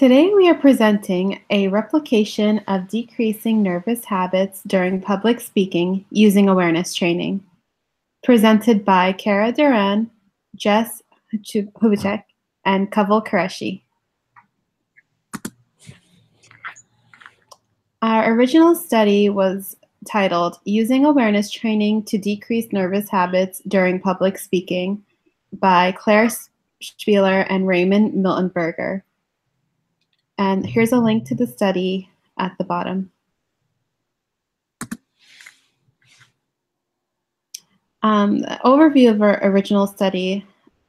Today we are presenting a replication of decreasing nervous habits during public speaking using awareness training, presented by Kara Duran, Jess Hubacek, and Kaval Qureshi. Our original study was titled Using Awareness Training to Decrease Nervous Habits During Public Speaking by Claire Spieler and Raymond Miltenberger. And here's a link to the study at the bottom. The overview of our original study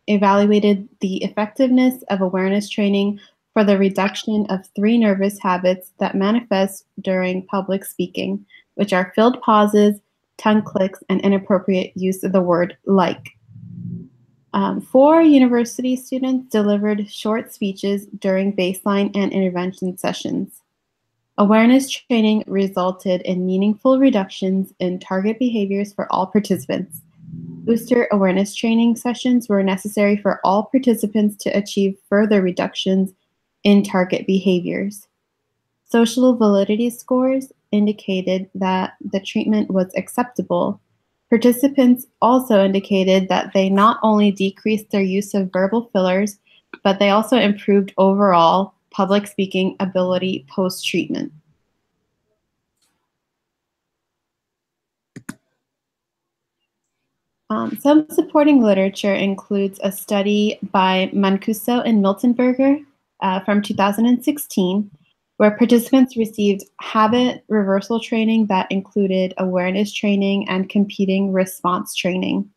evaluated the effectiveness of awareness training for the reduction of 3 nervous habits that manifest during public speaking, which are filled pauses, tongue clicks, and inappropriate use of the word like. 4 university students delivered short speeches during baseline and intervention sessions. Awareness training resulted in meaningful reductions in target behaviors for all participants. Booster awareness training sessions were necessary for all participants to achieve further reductions in target behaviors. Social validity scores indicated that the treatment was acceptable. Participants also indicated that they not only decreased their use of verbal fillers, but they also improved overall public speaking ability post-treatment. Some supporting literature includes a study by Mancuso and Miltenberger from 2016, where participants received habit reversal training that included awareness training and competing response training.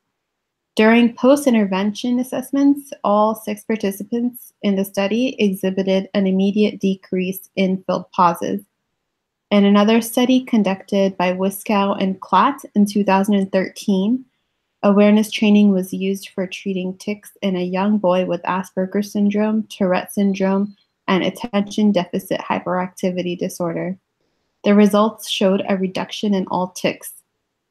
During post-intervention assessments, all 6 participants in the study exhibited an immediate decrease in filled pauses. In another study conducted by Wiskow and Klatt in 2013, awareness training was used for treating tics in a young boy with Asperger's syndrome, Tourette syndrome, and attention deficit hyperactivity disorder. The results showed a reduction in all tics.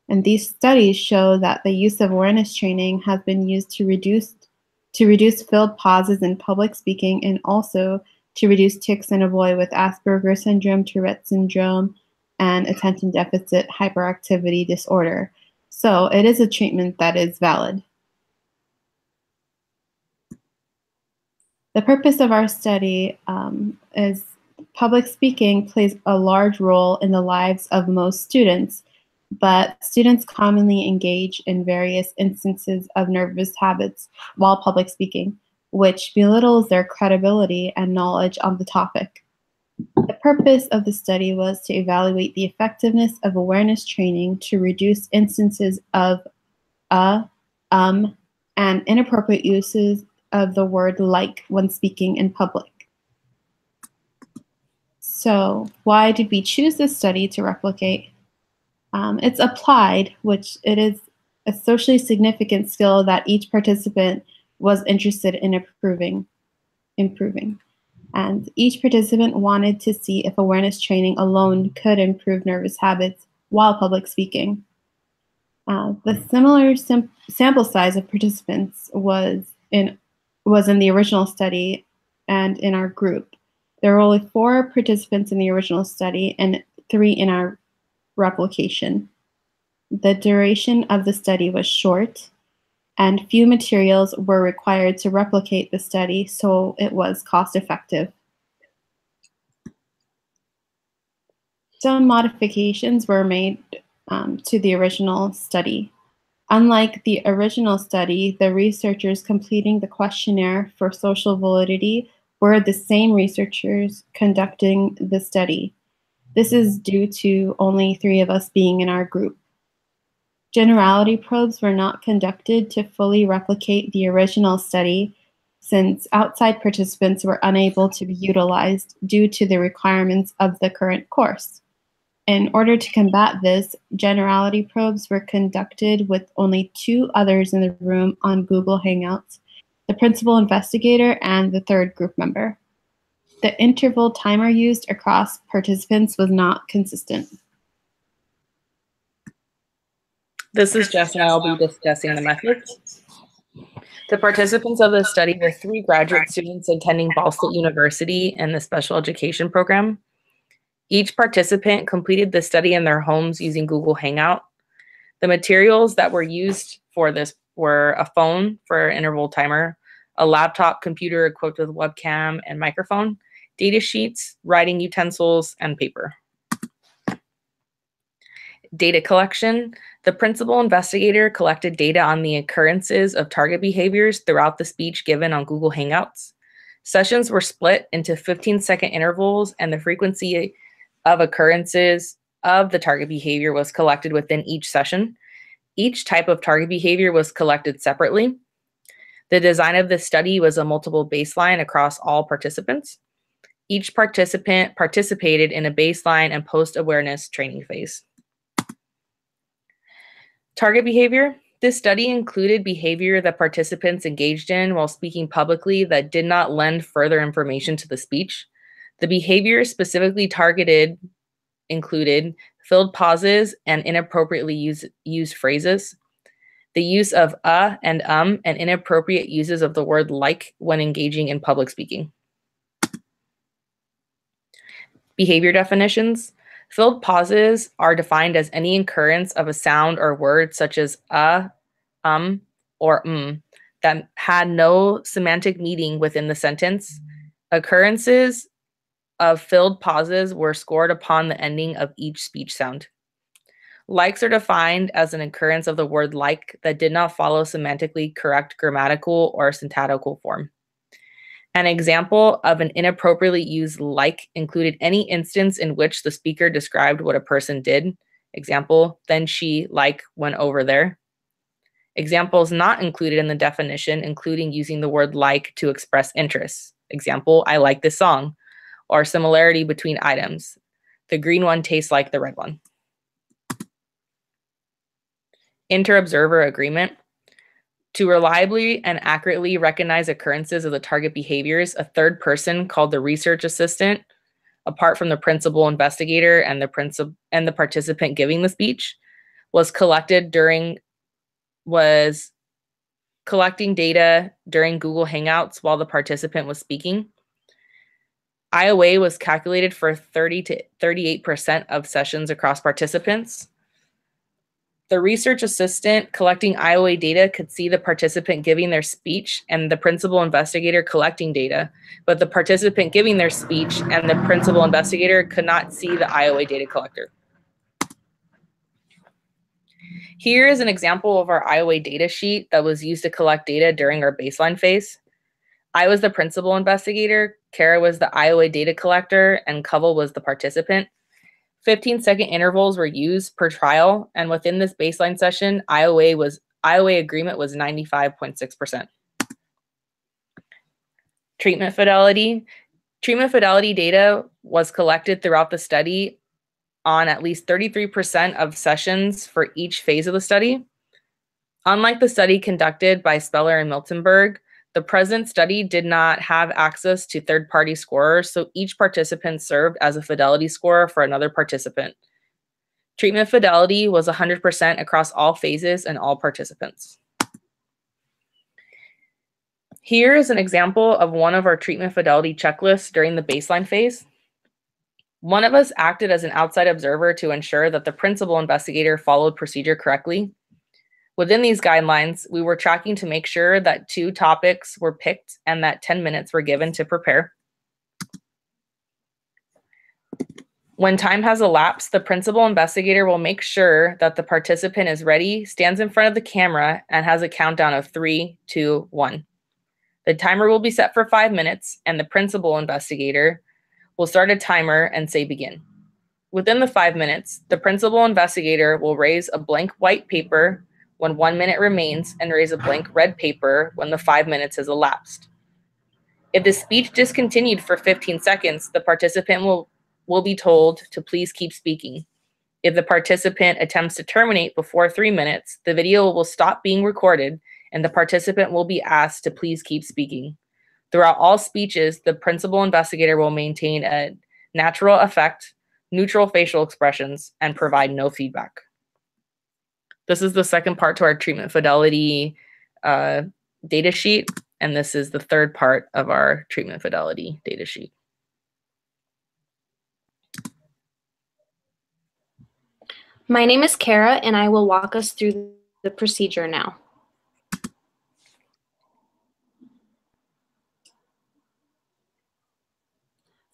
And these studies show that the use of awareness training has been used to reduce filled pauses in public speaking and also to reduce tics in a boy with Asperger's syndrome, Tourette syndrome, and attention deficit hyperactivity disorder. So it is a treatment that is valid. The purpose of our study is public speaking plays a large role in the lives of most students, but students commonly engage in various instances of nervous habits while public speaking, which belittles their credibility and knowledge on the topic. The purpose of the study was to evaluate the effectiveness of awareness training to reduce instances of and inappropriate uses of the word like when speaking in public. So why did we choose this study to replicate? It's applied, which it is a socially significant skill that each participant was interested in improving. And each participant wanted to see if awareness training alone could improve nervous habits while public speaking. The similar sample size of participants was in the original study and in our group. There were only 4 participants in the original study and 3 in our replication. The duration of the study was short, and few materials were required to replicate the study, so it was cost-effective. Some modifications were made to the original study. Unlike the original study, the researchers completing the questionnaire for social validity were the same researchers conducting the study. This is due to only 3 of us being in our group. Generality probes were not conducted to fully replicate the original study, since outside participants were unable to be utilized due to the requirements of the current course. In order to combat this, generality probes were conducted with only 2 others in the room on Google Hangouts, the principal investigator and the 3rd group member. The interval timer used across participants was not consistent. This is Jess, and I will be discussing the methods. The participants of the study were 3 graduate students attending Ball State University in the special education program. Each participant completed the study in their homes using Google Hangout. The materials that were used for this were a phone for an interval timer, a laptop computer equipped with webcam and microphone, data sheets, writing utensils, and paper. Data collection. The principal investigator collected data on the occurrences of target behaviors throughout the speech given on Google Hangouts. Sessions were split into 15-second intervals, and the frequency of occurrences of the target behavior was collected within each session. Each type of target behavior was collected separately. The design of this study was a multiple baseline across all participants. Each participant participated in a baseline and post-awareness training phase. Target behavior. This study included behavior that participants engaged in while speaking publicly that did not lend further information to the speech. The behavior specifically targeted included filled pauses and inappropriately used phrases, the use of and inappropriate uses of the word like when engaging in public speaking. Behavior definitions. Filled pauses are defined as any occurrence of a sound or word such as or that had no semantic meaning within the sentence. Occurrences of filled pauses were scored upon the ending of each speech sound. Likes are defined as an occurrence of the word like that did not follow semantically correct grammatical or syntactical form. An example of an inappropriately used like included any instance in which the speaker described what a person did. Example, then she went over there. Examples not included in the definition, including using the word like to express interest. Example, I like this song. Or similarity between items. The green one tastes like the red one. Inter-observer agreement. To reliably and accurately recognize occurrences of the target behaviors, a third person called the research assistant, apart from the principal investigator and the participant giving the speech, was collecting data during Google Hangouts while the participant was speaking. IOA was calculated for 30 to 38% of sessions across participants. The research assistant collecting IOA data could see the participant giving their speech and the principal investigator collecting data, but the participant giving their speech and the principal investigator could not see the IOA data collector. Here is an example of our IOA data sheet that was used to collect data during our baseline phase. I was the principal investigator, Kara was the IOA data collector, and Covell was the participant. 15-second intervals were used per trial, and within this baseline session, IOA agreement was 95.6%. Treatment fidelity. Treatment fidelity data was collected throughout the study on at least 33% of sessions for each phase of the study. Unlike the study conducted by Speller and Miltenberg, the present study did not have access to third-party scorers, so each participant served as a fidelity scorer for another participant. Treatment fidelity was 100% across all phases and all participants. Here is an example of one of our treatment fidelity checklists during the baseline phase. One of us acted as an outside observer to ensure that the principal investigator followed procedure correctly. Within these guidelines, we were tracking to make sure that 2 topics were picked and that 10 minutes were given to prepare. When time has elapsed, the principal investigator will make sure that the participant is ready, stands in front of the camera, and has a countdown of 3, 2, 1. The timer will be set for 5 minutes, and the principal investigator will start a timer and say begin. Within the 5 minutes, the principal investigator will raise a blank white paper when 1 minute remains and raise a blank red paper when the 5 minutes has elapsed. If the speech discontinued for 15 seconds, the participant will be told to please keep speaking. If the participant attempts to terminate before 3 minutes, the video will stop being recorded and the participant will be asked to please keep speaking. Throughout all speeches, the principal investigator will maintain a natural effect, neutral facial expressions, and provide no feedback. This is the second part to our treatment fidelity data sheet, and this is the third part of our treatment fidelity data sheet. My name is Kara, and I will walk us through the procedure now.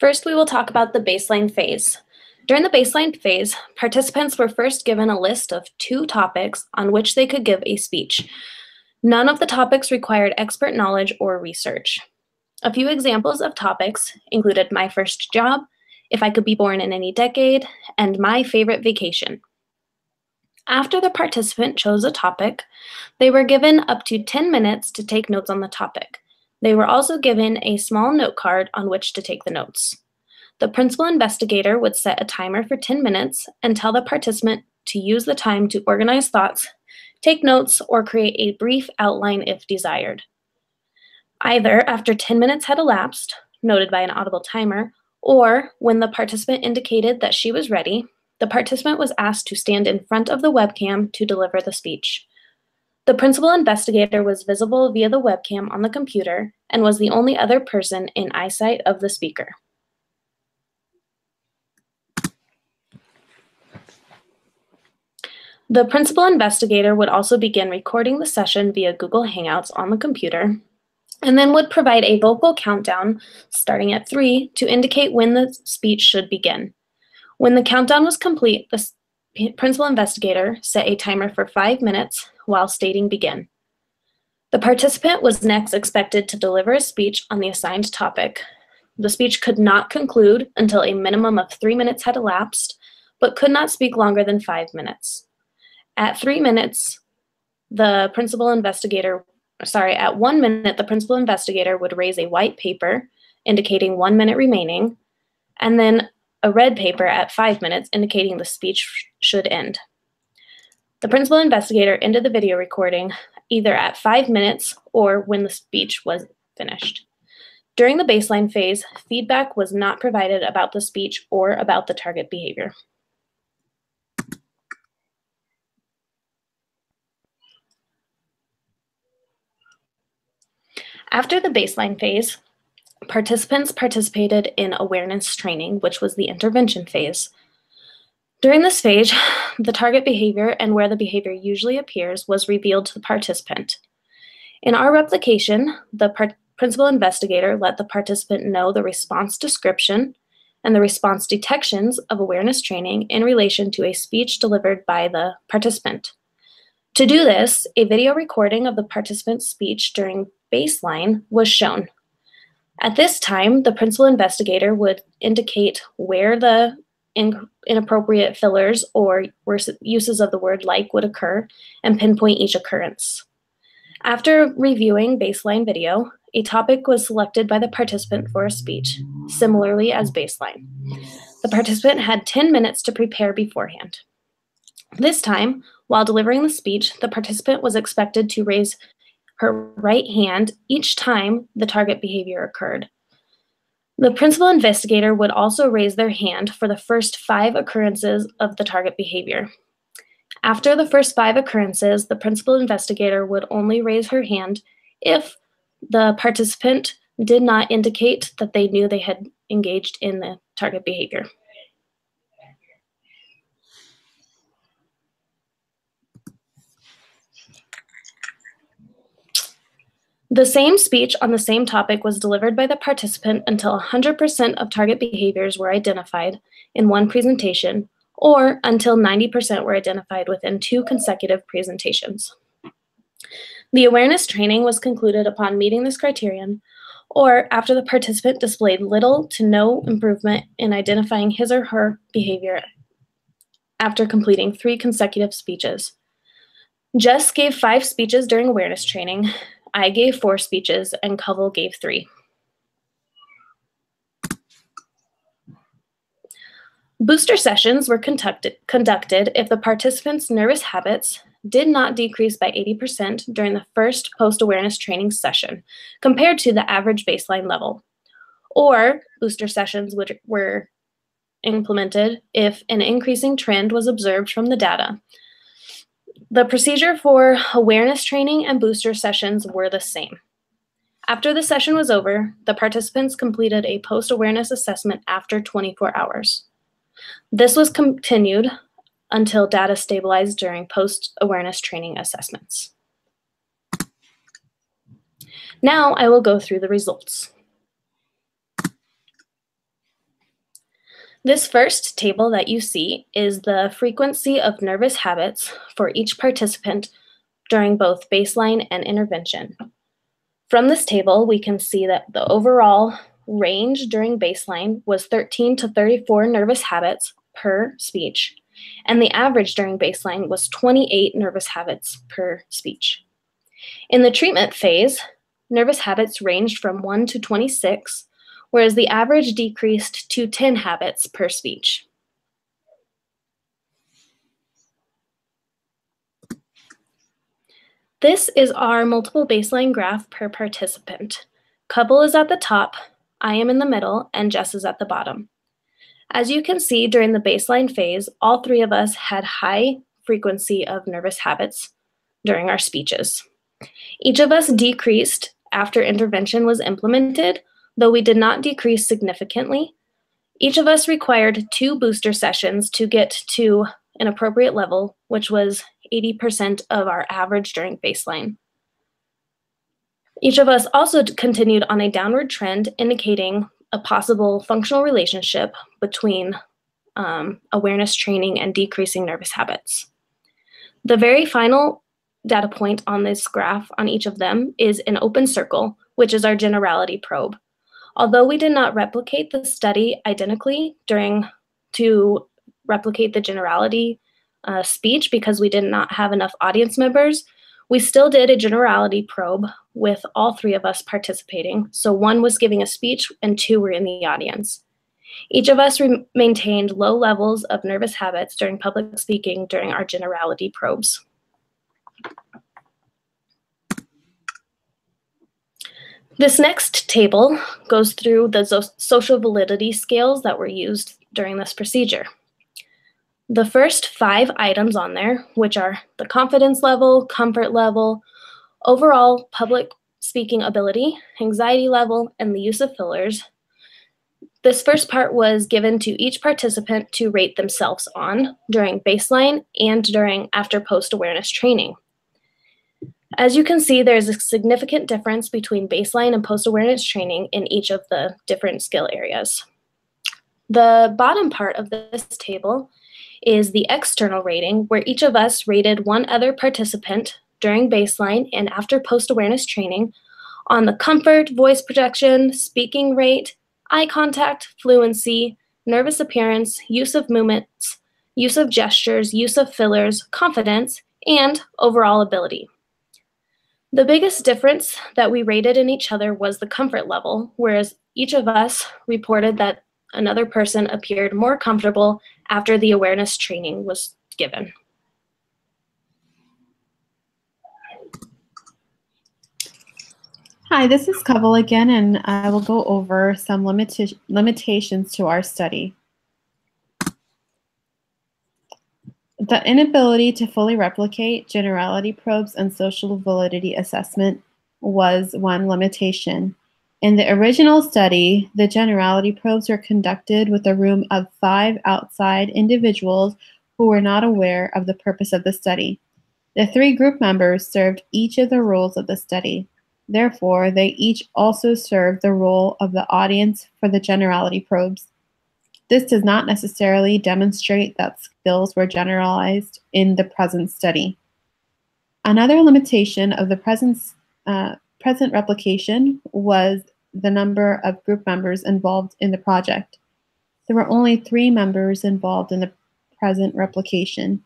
First, we will talk about the baseline phase. During the baseline phase, participants were first given a list of 2 topics on which they could give a speech. None of the topics required expert knowledge or research. A few examples of topics included my first job, if I could be born in any decade, and my favorite vacation. After the participant chose a topic, they were given up to 10 minutes to take notes on the topic. They were also given a small note card on which to take the notes. The principal investigator would set a timer for 10 minutes and tell the participant to use the time to organize thoughts, take notes, or create a brief outline if desired. Either after 10 minutes had elapsed, noted by an audible timer, or when the participant indicated that she was ready, the participant was asked to stand in front of the webcam to deliver the speech. The principal investigator was visible via the webcam on the computer and was the only other person in eyesight of the speaker. The principal investigator would also begin recording the session via Google Hangouts on the computer, and then would provide a vocal countdown starting at 3 to indicate when the speech should begin. When the countdown was complete, the principal investigator set a timer for 5 minutes while stating begin. The participant was next expected to deliver a speech on the assigned topic. The speech could not conclude until a minimum of 3 minutes had elapsed, but could not speak longer than 5 minutes. At 3 minutes, at 1 minute, the principal investigator would raise a white paper indicating 1 minute remaining, and then a red paper at 5 minutes indicating the speech should end. The principal investigator ended the video recording either at 5 minutes or when the speech was finished. During the baseline phase, feedback was not provided about the speech or about the target behavior. After the baseline phase, participants participated in awareness training, which was the intervention phase. During this phase, the target behavior and where the behavior usually appears was revealed to the participant. In our replication, the principal investigator let the participant know the response description and the response detections of awareness training in relation to a speech delivered by the participant. To do this, a video recording of the participant's speech during baseline was shown. At this time, the principal investigator would indicate where the inappropriate fillers or uses of the word like would occur and pinpoint each occurrence. After reviewing baseline video, a topic was selected by the participant for a speech, similarly as baseline. The participant had 10 minutes to prepare beforehand. This time, while delivering the speech, the participant was expected to raise her right hand each time the target behavior occurred. The principal investigator would also raise their hand for the first 5 occurrences of the target behavior. After the first 5 occurrences, the principal investigator would only raise her hand if the participant did not indicate that they knew they had engaged in the target behavior. The same speech on the same topic was delivered by the participant until 100% of target behaviors were identified in one presentation, or until 90% were identified within 2 consecutive presentations. The awareness training was concluded upon meeting this criterion, or after the participant displayed little to no improvement in identifying his or her behavior after completing 3 consecutive speeches. Jess gave 5 speeches during awareness training. I gave 4 speeches, and Covell gave 3. Booster sessions were conducted if the participants' nervous habits did not decrease by 80% during the first post-awareness training session compared to the average baseline level, or booster sessions were implemented if an increasing trend was observed from the data. The procedure for awareness training and booster sessions were the same. After the session was over, the participants completed a post-awareness assessment after 24 hours. This was continued until data stabilized during post-awareness training assessments. Now I will go through the results. This first table that you see is the frequency of nervous habits for each participant during both baseline and intervention. From this table, we can see that the overall range during baseline was 13 to 34 nervous habits per speech, and the average during baseline was 28 nervous habits per speech. In the treatment phase, nervous habits ranged from 1 to 26, whereas the average decreased to 10 habits per speech. This is our multiple baseline graph per participant. Couple is at the top, I am in the middle, and Jess is at the bottom. As you can see, during the baseline phase, all three of us had high frequency of nervous habits during our speeches. Each of us decreased after intervention was implemented, though we did not decrease significantly. Each of us required 2 booster sessions to get to an appropriate level, which was 80% of our average during baseline. Each of us also continued on a downward trend, indicating a possible functional relationship between awareness training and decreasing nervous habits. The very final data point on this graph on each of them is an open circle, which is our generality probe. Although we did not replicate the study identically to replicate the generality speech because we did not have enough audience members, we still did a generality probe with all 3 of us participating. So 1 was giving a speech and 2 were in the audience. Each of us maintained low levels of nervous habits during public speaking during our generality probes. This next table goes through the social validity scales that were used during this procedure. The first 5 items on there, which are the confidence level, comfort level, overall public speaking ability, anxiety level, and the use of fillers. This first part was given to each participant to rate themselves on during baseline and after post-awareness training. As you can see, there's a significant difference between baseline and post-awareness training in each of the different skill areas. The bottom part of this table is the external rating, where each of us rated one other participant during baseline and after post-awareness training on the comfort, voice projection, speaking rate, eye contact, fluency, nervous appearance, use of movements, use of gestures, use of fillers, confidence, and overall ability. The biggest difference that we rated in each other was the comfort level, whereas each of us reported that another person appeared more comfortable after the awareness training was given. Hi, this is Kaval again, and I will go over some limitations to our study. The inability to fully replicate generality probes and social validity assessment was one limitation. In the original study, the generality probes were conducted with a room of 5 outside individuals who were not aware of the purpose of the study. The 3 group members served each of the roles of the study. Therefore, they each also served the role of the audience for the generality probes. This does not necessarily demonstrate that skills were generalized in the present study. Another limitation of the present replication was the number of group members involved in the project. There were only 3 members involved in the present replication.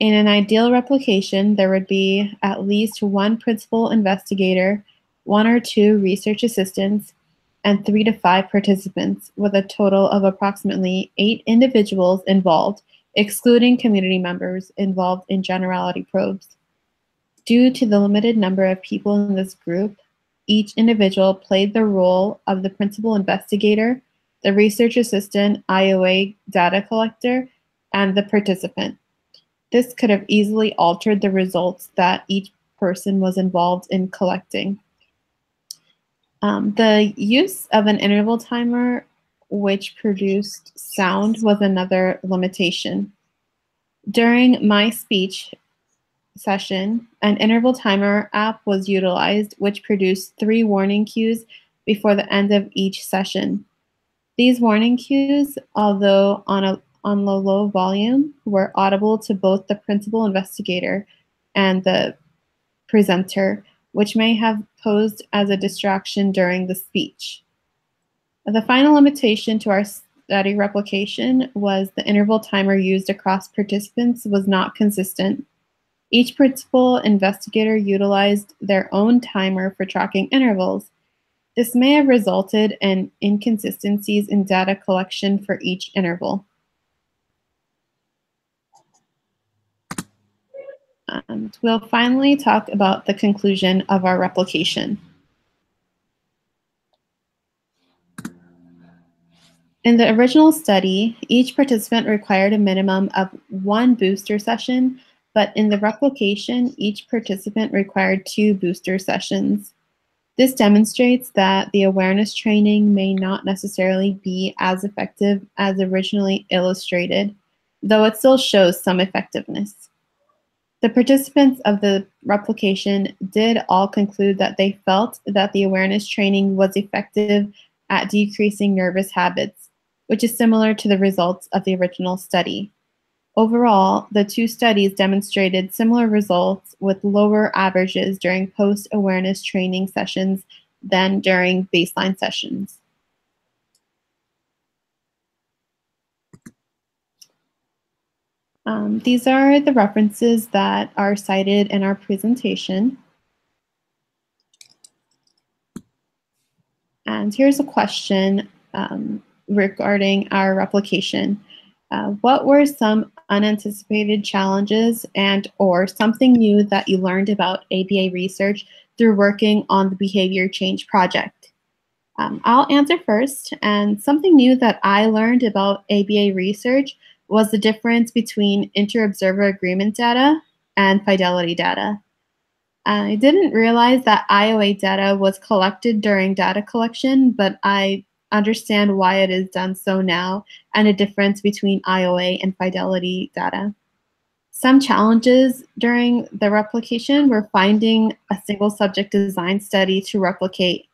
In an ideal replication, there would be at least 1 principal investigator, 1 or 2 research assistants, and 3 to 5 participants, with a total of approximately 8 individuals involved, excluding community members involved in generality probes. Due to the limited number of people in this group, each individual played the role of the principal investigator, the research assistant, IOA data collector, and the participant. This could have easily altered the results that each person was involved in collecting. The use of an interval timer which produced sound was another limitation. During my speech session, an interval timer app was utilized which produced 3 warning cues before the end of each session. These warning cues, although on a low volume, were audible to both the principal investigator and the presenter, which may have posed as a distraction during the speech. The final limitation to our study replication was the interval timer used across participants was not consistent. Each principal investigator utilized their own timer for tracking intervals. This may have resulted in inconsistencies in data collection for each interval. And we'll finally talk about the conclusion of our replication. In the original study, each participant required a minimum of 1 booster session, but in the replication, each participant required 2 booster sessions. This demonstrates that the awareness training may not necessarily be as effective as originally illustrated, though it still shows some effectiveness. The participants of the replication did all conclude that they felt that the awareness training was effective at decreasing nervous habits, which is similar to the results of the original study. Overall, the 2 studies demonstrated similar results with lower averages during post-awareness training sessions than during baseline sessions. These are the references that are cited in our presentation. And here's a question regarding our replication. What were some unanticipated challenges and or something new that you learned about ABA research through working on the behavior change project? I'll answer first, and something new that I learned about ABA research was the difference between inter-observer agreement data and fidelity data. I didn't realize that IOA data was collected during data collection, but I understand why it is done so now and the difference between IOA and fidelity data. Some challenges during the replication were finding a single subject design study to replicate.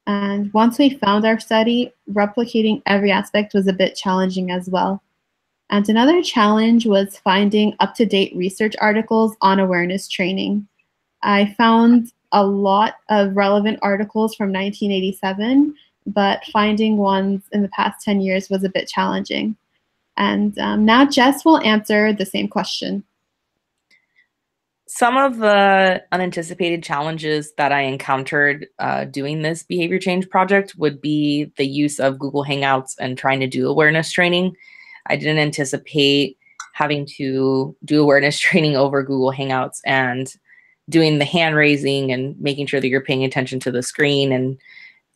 And once we found our study, replicating every aspect was a bit challenging as well. And another challenge was finding up-to-date research articles on awareness training. I found a lot of relevant articles from 1987, but finding ones in the past 10 years was a bit challenging. And now Jess will answer the same question. Some of the unanticipated challenges that I encountered doing this behavior change project would be the use of Google Hangouts and trying to do awareness training. I didn't anticipate having to do awareness training over Google Hangouts and doing the hand raising and making sure that you're paying attention to the screen and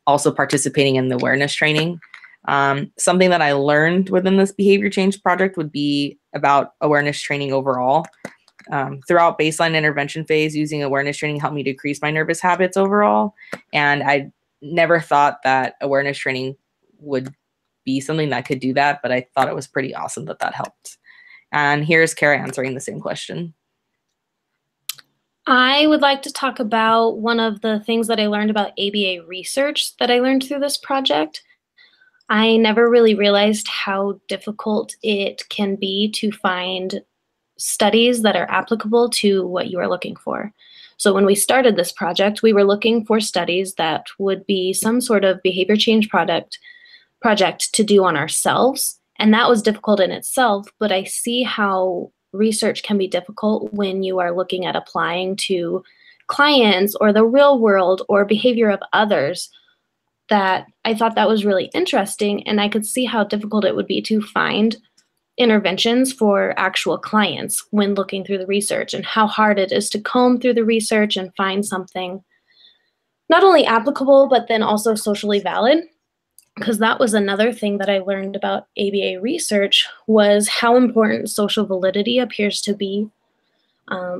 also participating in the awareness training. Something that I learned within this behavior change project would be about awareness training overall. Throughout baseline intervention phase, using awareness training helped me decrease my nervous habits overall. And I never thought that awareness training would be something that could do that, but I thought it was pretty awesome that that helped. And here's Kara answering the same question. I would like to talk about one of the things that I learned about ABA research that I learned through this project. I never really realized how difficult it can be to find studies that are applicable to what you are looking for. So when we started this project, we were looking for studies that would be some sort of behavior change project to do on ourselves. And that was difficult in itself, but I see how research can be difficult when you are looking at applying to clients or the real world or behavior of others. That I thought that was really interesting, and I could see how difficult it would be to find interventions for actual clients when looking through the research, and how hard it is to comb through the research and find something not only applicable, but then also socially valid. because that was another thing that I learned about ABA research, was how important social validity appears to be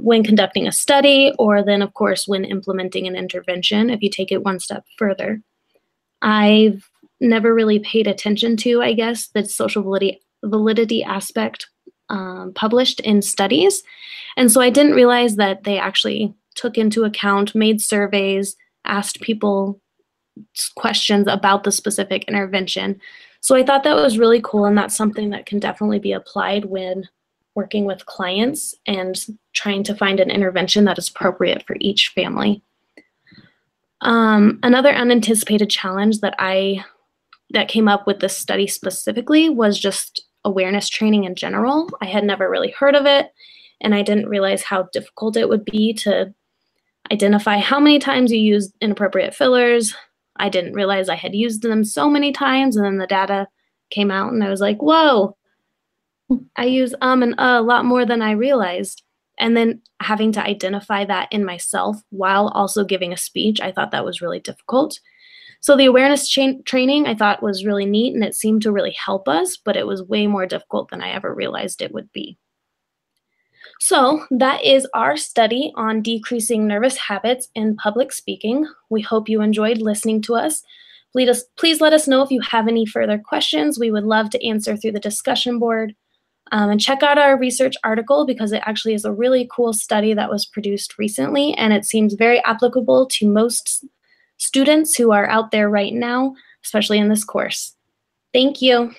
when conducting a study, or then, of course, when implementing an intervention, if you take it one step further. I've never really paid attention to, I guess, the social validity aspect published in studies. And so I didn't realize that they actually took into account, made surveys, asked people questions about the specific intervention. So I thought that was really cool, and that's something that can definitely be applied when working with clients and trying to find an intervention that is appropriate for each family. Another unanticipated challenge that came up with this study specifically was just awareness training in general. I had never really heard of it, and I didn't realize how difficult it would be to identify how many times you used inappropriate fillers. I didn't realize I had used them so many times, and then the data came out, and I was like, whoa, I use and a lot more than I realized. And then having to identify that in myself while also giving a speech, I thought that was really difficult. So the awareness training I thought was really neat, and it seemed to really help us, but it was way more difficult than I ever realized it would be. So that is our study on decreasing nervous habits in public speaking. We hope you enjoyed listening to us. Please let us know if you have any further questions. We would love to answer through the discussion board. And check out our research article, because it actually is a really cool study that was produced recently, and it seems very applicable to most students who are out there right now, especially in this course. Thank you.